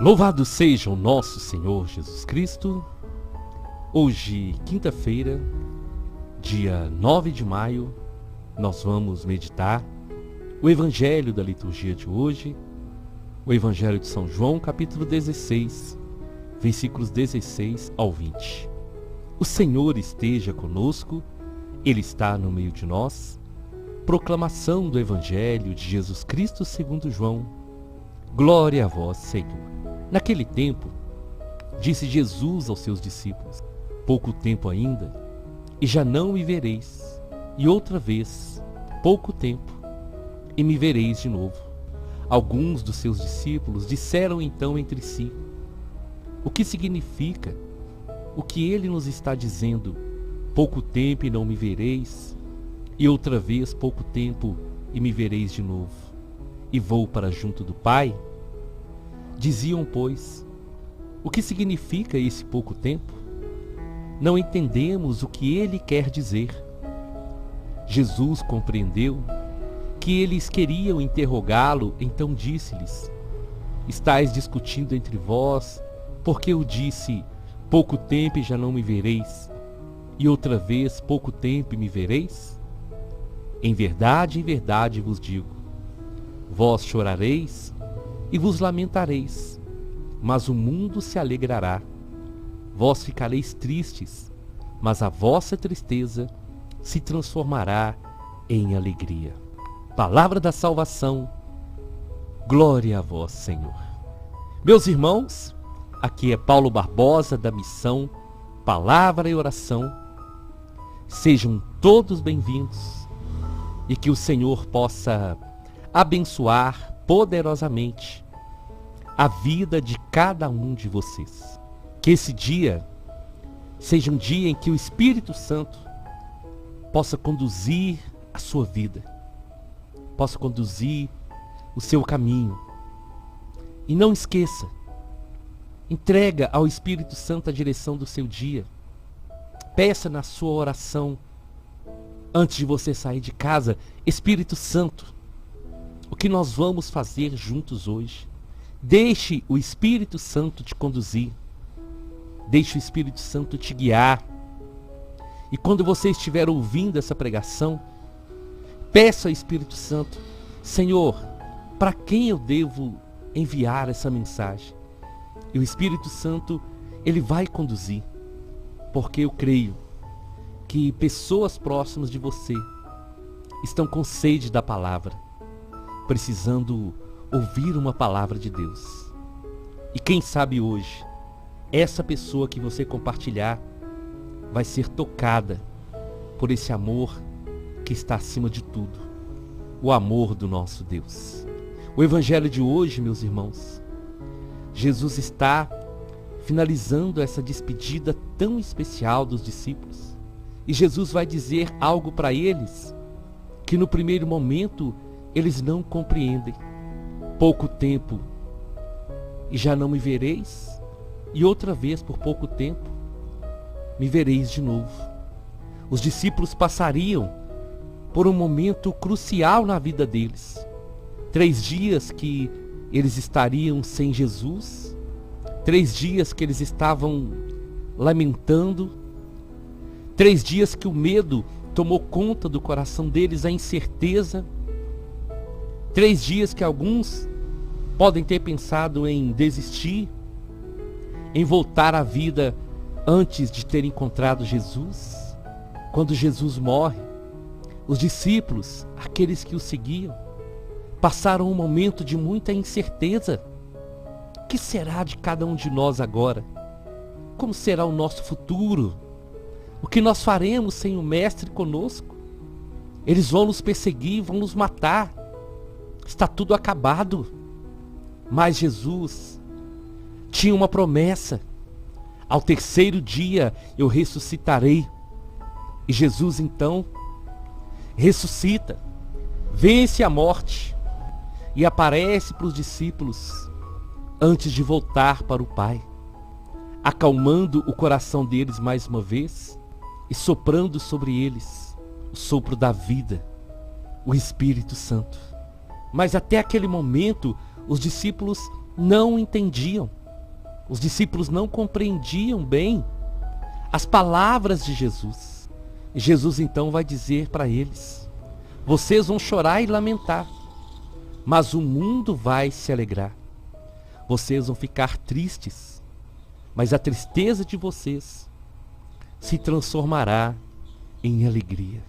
Louvado seja o nosso Senhor Jesus Cristo. Hoje, quinta-feira, dia 9 de maio, nós vamos meditar o Evangelho da liturgia de hoje, o Evangelho de São João, capítulo 16, versículos 16 ao 20. O Senhor esteja conosco, Ele está no meio de nós. Proclamação do Evangelho de Jesus Cristo segundo João. Glória a vós, Senhor. Naquele tempo, disse Jesus aos seus discípulos: pouco tempo ainda, e já não me vereis, e outra vez, pouco tempo, e me vereis de novo. Alguns dos seus discípulos disseram então entre si: o que significa o que ele nos está dizendo? Pouco tempo e não me vereis, e outra vez pouco tempo e me vereis de novo, e vou para junto do Pai? Diziam, pois: o que significa esse pouco tempo? Não entendemos o que ele quer dizer. Jesus compreendeu que eles queriam interrogá-lo, então disse-lhes: estais discutindo entre vós, porque eu disse: pouco tempo e já não me vereis, e outra vez pouco tempo e me vereis? Em verdade vos digo, vós chorareis e vos lamentareis, mas o mundo se alegrará. Vós ficareis tristes, mas a vossa tristeza se transformará em alegria. Palavra da salvação, glória a vós, Senhor. Meus irmãos, aqui é Paulo Barbosa da missão Palavra e Oração. Sejam todos bem-vindos e que o Senhor possa abençoar poderosamente a vida de cada um de vocês. Que esse dia seja um dia em que o Espírito Santo possa conduzir a sua vida, possa conduzir o seu caminho. E não esqueça, entrega ao Espírito Santo a direção do seu dia. Peça na sua oração, antes de você sair de casa: Espírito Santo, o que nós vamos fazer juntos hoje? Deixe o Espírito Santo te conduzir. Deixe o Espírito Santo te guiar. E quando você estiver ouvindo essa pregação, peça ao Espírito Santo: Senhor, para quem eu devo enviar essa mensagem? E o Espírito Santo, ele vai conduzir. Porque eu creio que pessoas próximas de você estão com sede da palavra, precisando ouvir uma palavra de Deus. E quem sabe hoje, essa pessoa que você compartilhar vai ser tocada por esse amor que está acima de tudo, o amor do nosso Deus. O Evangelho de hoje, meus irmãos, Jesus está finalizando essa despedida tão especial dos discípulos. E Jesus vai dizer algo para eles que no primeiro momento eles não compreendem. Pouco tempo e já não me vereis, e outra vez por pouco tempo me vereis de novo. Os discípulos passariam por um momento crucial na vida deles. 3 dias que eles estariam sem Jesus, 3 dias que eles estavam lamentando, 3 dias que o medo tomou conta do coração deles, a incerteza. 3 dias que alguns podem ter pensado em desistir, em voltar à vida antes de ter encontrado Jesus. Quando Jesus morre, os discípulos, aqueles que o seguiam, passaram um momento de muita incerteza. O que será de cada um de nós agora? Como será o nosso futuro? O que nós faremos sem o Mestre conosco? Eles vão nos perseguir, vão nos matar. Está tudo acabado. Mas Jesus tinha uma promessa: ao 3º dia eu ressuscitarei. E Jesus então ressuscita, vence a morte e aparece para os discípulos antes de voltar para o Pai, acalmando o coração deles mais uma vez e soprando sobre eles o sopro da vida, o Espírito Santo. Mas até aquele momento, os discípulos não entendiam. Os discípulos não compreendiam bem as palavras de Jesus. E Jesus então vai dizer para eles: vocês vão chorar e lamentar, mas o mundo vai se alegrar. Vocês vão ficar tristes, mas a tristeza de vocês se transformará em alegria.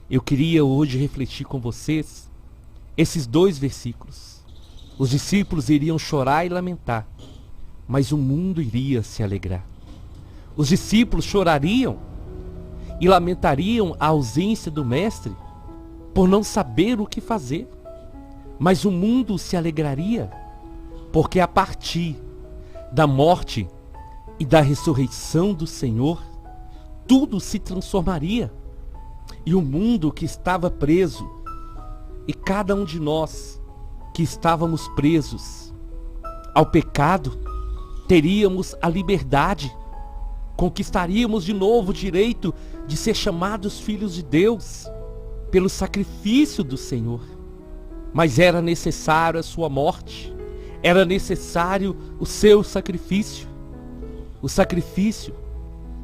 Eu queria hoje refletir com vocês esses 2 versículos. Os discípulos iriam chorar e lamentar, mas o mundo iria se alegrar. Os discípulos chorariam e lamentariam a ausência do Mestre por não saber o que fazer, mas o mundo se alegraria, porque a partir da morte e da ressurreição do Senhor, tudo se transformaria. E o mundo que estava preso, e cada um de nós que estávamos presos ao pecado, teríamos a liberdade, conquistaríamos de novo o direito de ser chamados filhos de Deus, pelo sacrifício do Senhor. Mas era necessário a sua morte, era necessário o seu sacrifício, o sacrifício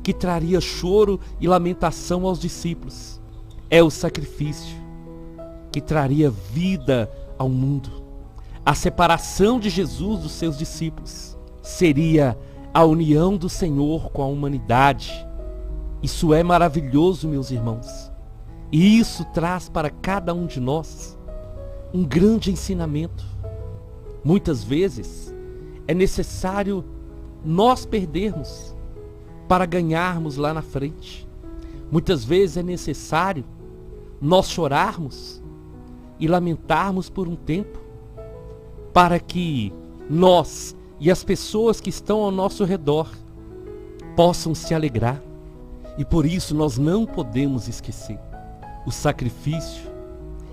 que traria choro e lamentação aos discípulos. É o sacrifício que traria vida ao mundo. A separação de Jesus dos seus discípulos seria a união do Senhor com a humanidade. Isso é maravilhoso, meus irmãos. E isso traz para cada um de nós um grande ensinamento. Muitas vezes é necessário nós perdermos para ganharmos lá na frente. Muitas vezes é necessário nós chorarmos e lamentarmos por um tempo, para que nós e as pessoas que estão ao nosso redor possam se alegrar. E por isso nós não podemos esquecer: o sacrifício,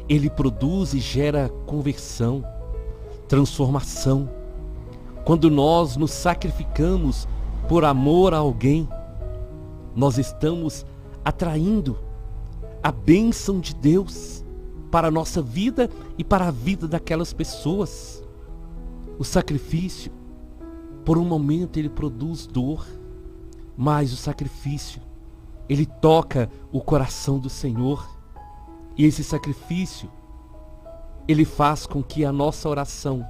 ele produz e gera conversão, transformação. Quando nós nos sacrificamos por amor a alguém, nós estamos atraindo a bênção de Deus para a nossa vida e para a vida daquelas pessoas. O sacrifício, por um momento, ele produz dor, mas o sacrifício, ele toca o coração do Senhor. E esse sacrifício, ele faz com que a nossa oração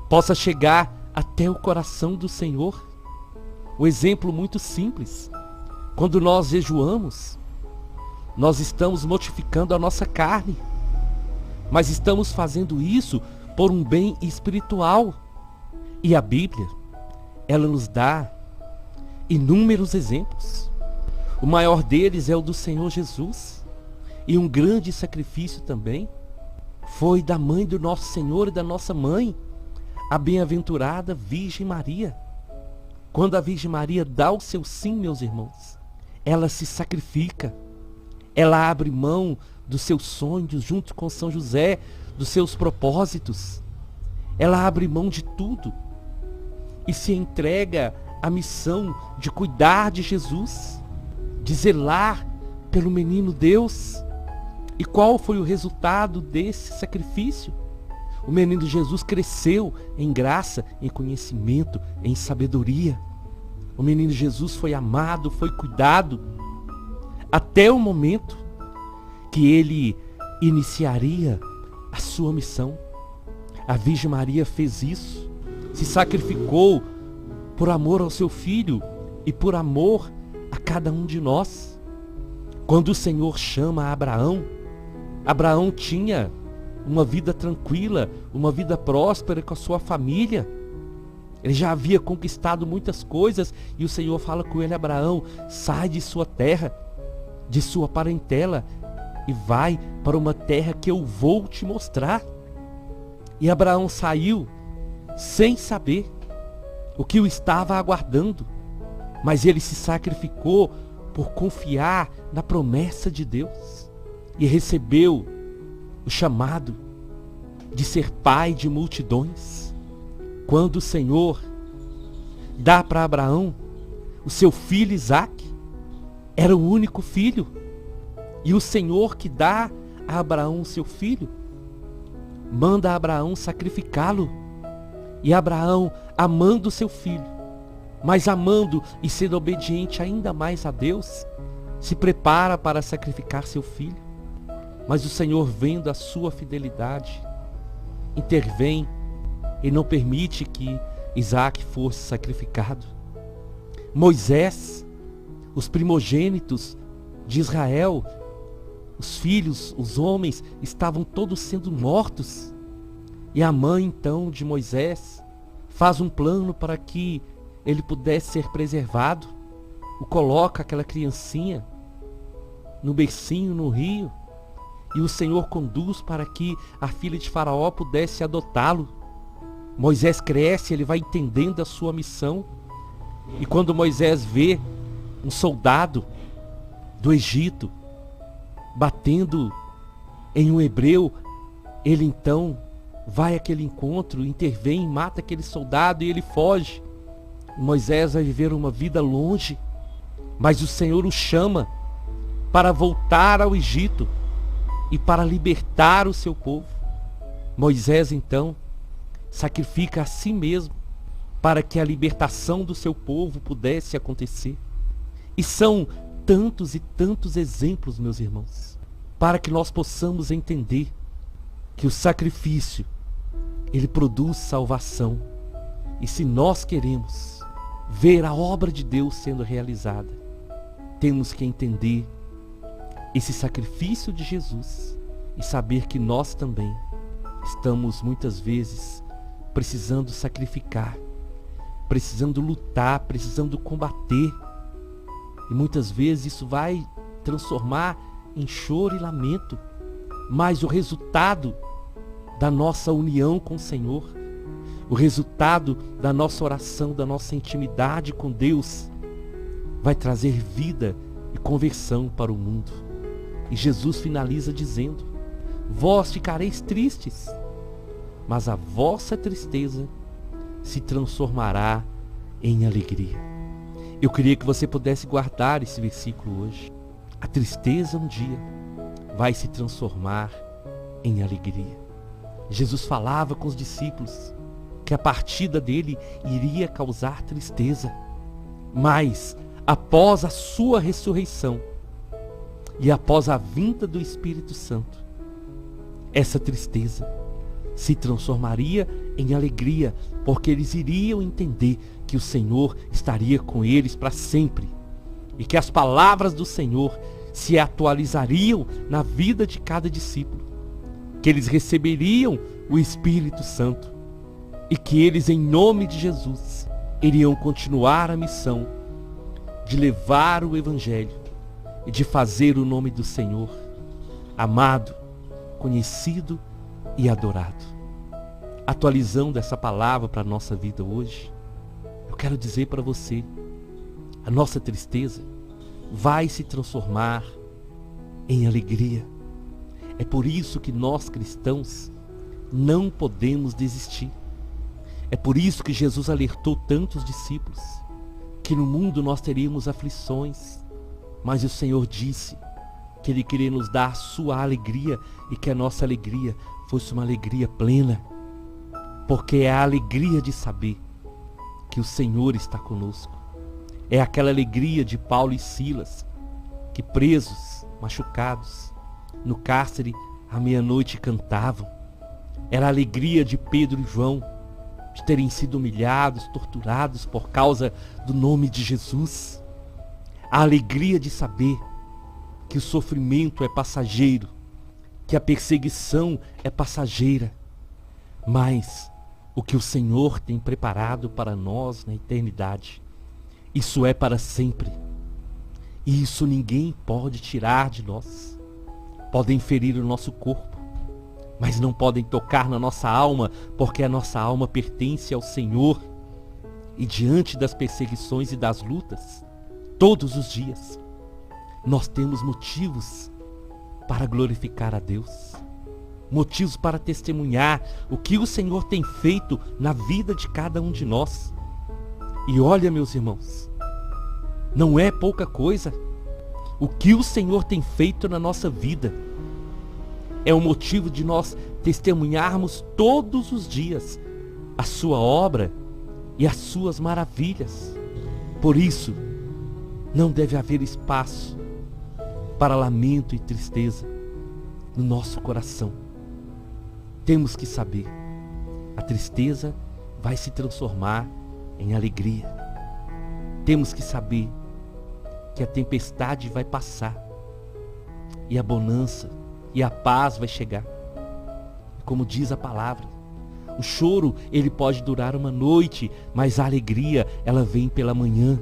possa chegar até o coração do Senhor. Um exemplo muito simples: quando nós jejuamos, nós estamos mortificando a nossa carne, mas estamos fazendo isso por um bem espiritual. E a Bíblia, ela nos dá inúmeros exemplos. O maior deles é o do Senhor Jesus. E um grande sacrifício também foi da mãe do nosso Senhor e da nossa mãe, a bem-aventurada Virgem Maria. Quando a Virgem Maria dá o seu sim, meus irmãos, ela se sacrifica. Ela abre mão dos seus sonhos junto com São José, dos seus propósitos. Ela abre mão de tudo e se entrega à missão de cuidar de Jesus, de zelar pelo menino Deus. E qual foi o resultado desse sacrifício? O menino Jesus cresceu em graça, em conhecimento, em sabedoria. O menino Jesus foi amado, foi cuidado, até o momento que ele iniciaria a sua missão. A Virgem Maria fez isso, se sacrificou por amor ao seu filho e por amor a cada um de nós. Quando o Senhor chama Abraão, Abraão tinha uma vida tranquila, uma vida próspera com a sua família. Ele já havia conquistado muitas coisas e o Senhor fala com ele: Abraão, sai de sua terra, de sua parentela e vai para uma terra que eu vou te mostrar. E Abraão saiu sem saber o que o estava aguardando, mas ele se sacrificou por confiar na promessa de Deus e recebeu o chamado de ser pai de multidões. Quando o Senhor dá para Abraão o seu filho Isaque, era o único filho, e o Senhor que dá a Abraão o seu filho, manda Abraão sacrificá-lo. E Abraão, amando o seu filho, mas amando e sendo obediente ainda mais a Deus, se prepara para sacrificar seu filho. Mas o Senhor, vendo a sua fidelidade, intervém e não permite que Isaac fosse sacrificado. Moisés, os primogênitos de Israel, os filhos, os homens, estavam todos sendo mortos. E a mãe então de Moisés faz um plano para que ele pudesse ser preservado. Coloca aquela criancinha no bercinho, no rio, e o Senhor conduz para que a filha de Faraó pudesse adotá-lo. Moisés cresce, ele vai entendendo a sua missão. E quando Moisés vê um soldado do Egito batendo em um hebreu, ele então vai àquele encontro, intervém, mata aquele soldado e ele foge. Moisés vai viver uma vida longe, mas o Senhor o chama para voltar ao Egito e para libertar o seu povo. Moisés então sacrifica a si mesmo para que a libertação do seu povo pudesse acontecer. E são tantos e tantos exemplos, meus irmãos, para que nós possamos entender que o sacrifício, ele produz salvação. E se nós queremos ver a obra de Deus sendo realizada, temos que entender esse sacrifício de Jesus e saber que nós também estamos muitas vezes precisando sacrificar, precisando lutar, precisando combater. E muitas vezes isso vai transformar em choro e lamento. Mas o resultado da nossa união com o Senhor, o resultado da nossa oração, da nossa intimidade com Deus, vai trazer vida e conversão para o mundo. E Jesus finaliza dizendo: vós ficareis tristes, mas a vossa tristeza se transformará em alegria. Eu queria que você pudesse guardar esse versículo hoje. A tristeza um dia vai se transformar em alegria. Jesus falava com os discípulos que a partida dele iria causar tristeza, mas após a sua ressurreição e após a vinda do Espírito Santo, essa tristeza se transformaria em alegria, porque eles iriam entender que o Senhor estaria com eles para sempre e que as palavras do Senhor se atualizariam na vida de cada discípulo, que eles receberiam o Espírito Santo e que eles, em nome de Jesus, iriam continuar a missão de levar o Evangelho e de fazer o nome do Senhor amado, conhecido e adorado. Atualizando essa palavra para a nossa vida hoje, eu quero dizer para você, a nossa tristeza vai se transformar em alegria. É por isso que nós cristãos não podemos desistir. É por isso que Jesus alertou tantos discípulos que no mundo nós teríamos aflições, mas o Senhor disse que Ele queria nos dar a sua alegria e que a nossa alegria fosse uma alegria plena, porque é a alegria de saber que o Senhor está conosco. É aquela alegria de Paulo e Silas, que presos, machucados, no cárcere à meia-noite cantavam. Era a alegria de Pedro e João, de terem sido humilhados, torturados por causa do nome de Jesus. A alegria de saber que o sofrimento é passageiro, que a perseguição é passageira, mas o que o Senhor tem preparado para nós na eternidade, isso é para sempre. E isso ninguém pode tirar de nós. Podem ferir o nosso corpo, mas não podem tocar na nossa alma, porque a nossa alma pertence ao Senhor. E diante das perseguições e das lutas, todos os dias, nós temos motivos para glorificar a Deus, motivos para testemunhar o que o Senhor tem feito na vida de cada um de nós. E olha, meus irmãos, não é pouca coisa. O que o Senhor tem feito na nossa vida é um motivo de nós testemunharmos todos os dias a sua obra e as suas maravilhas. Por isso, não deve haver espaço para lamento e tristeza no nosso coração. Temos que saber, a tristeza vai se transformar em alegria. Temos que saber que a tempestade vai passar e a bonança e a paz vai chegar. Como diz a palavra, o choro, ele pode durar uma noite, mas a alegria, ela vem pela manhã.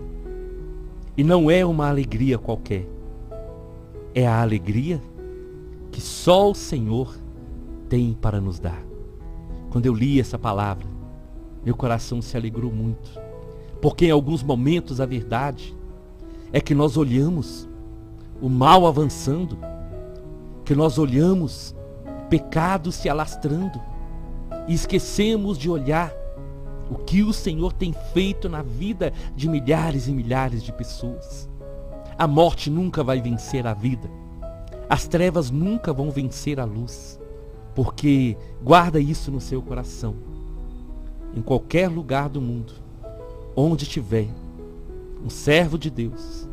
E não é uma alegria qualquer. É a alegria que só o Senhor tem para nos dar. Quando eu li essa palavra, meu coração se alegrou muito. Porque em alguns momentos a verdade é que nós olhamos o mal avançando, que nós olhamos o pecado se alastrando e esquecemos de olhar o que o Senhor tem feito na vida de milhares e milhares de pessoas. A morte nunca vai vencer a vida. As trevas nunca vão vencer a luz. Porque guarda isso no seu coração. Em qualquer lugar do mundo, onde tiver um servo de Deus,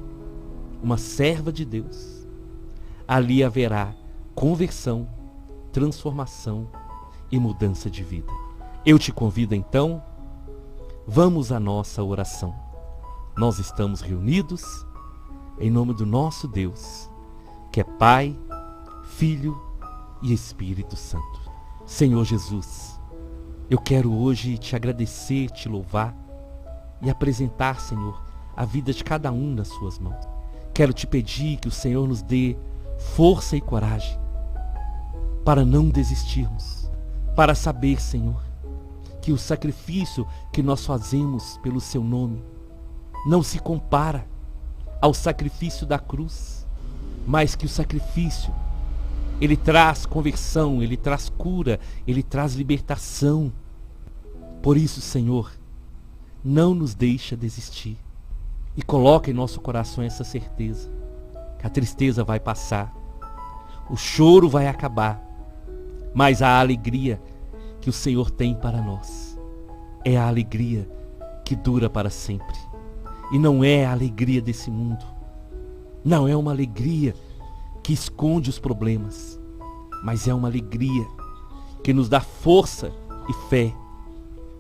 uma serva de Deus, ali haverá conversão, transformação e mudança de vida. Eu te convido então, vamos à nossa oração. Nós estamos reunidos em nome do nosso Deus, que é Pai, Filho e Espírito Santo. Senhor Jesus, eu quero hoje te agradecer, te louvar e apresentar, Senhor, a vida de cada um nas suas mãos. Quero te pedir que o Senhor nos dê força e coragem para não desistirmos, para saber, Senhor, que o sacrifício que nós fazemos pelo seu nome não se compara ao sacrifício da cruz, mas que o sacrifício, ele traz conversão, ele traz cura, ele traz libertação. Por isso, Senhor, não nos deixa desistir e coloca em nosso coração essa certeza que a tristeza vai passar, o choro vai acabar, mas a alegria que o Senhor tem para nós é a alegria que dura para sempre. E não é a alegria desse mundo, não é uma alegria que esconde os problemas, mas é uma alegria que nos dá força e fé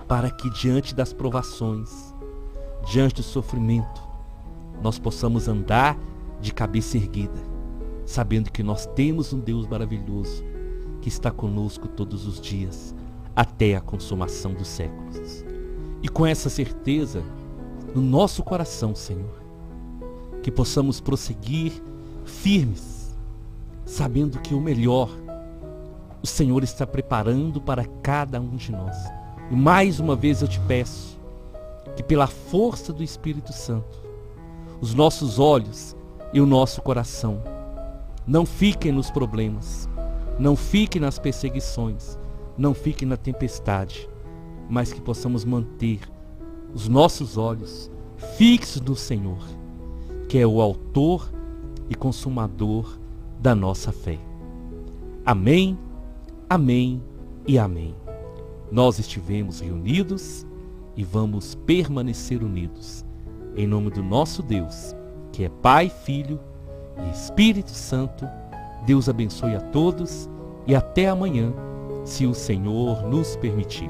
para que diante das provações, diante do sofrimento, nós possamos andar de cabeça erguida, sabendo que nós temos um Deus maravilhoso que está conosco todos os dias, até a consumação dos séculos. E com essa certeza no nosso coração, Senhor, que possamos prosseguir firmes, sabendo que o melhor o Senhor está preparando para cada um de nós. E mais uma vez eu te peço que pela força do Espírito Santo, os nossos olhos e o nosso coração não fiquem nos problemas, não fiquem nas perseguições, não fiquem na tempestade, mas que possamos manter os nossos olhos fixos no Senhor, que é o autor e consumador da nossa fé. Amém, amém e amém. Nós estivemos reunidos e vamos permanecer unidos, em nome do nosso Deus, que é Pai, Filho e Espírito Santo. Deus abençoe a todos e até amanhã, se o Senhor nos permitir.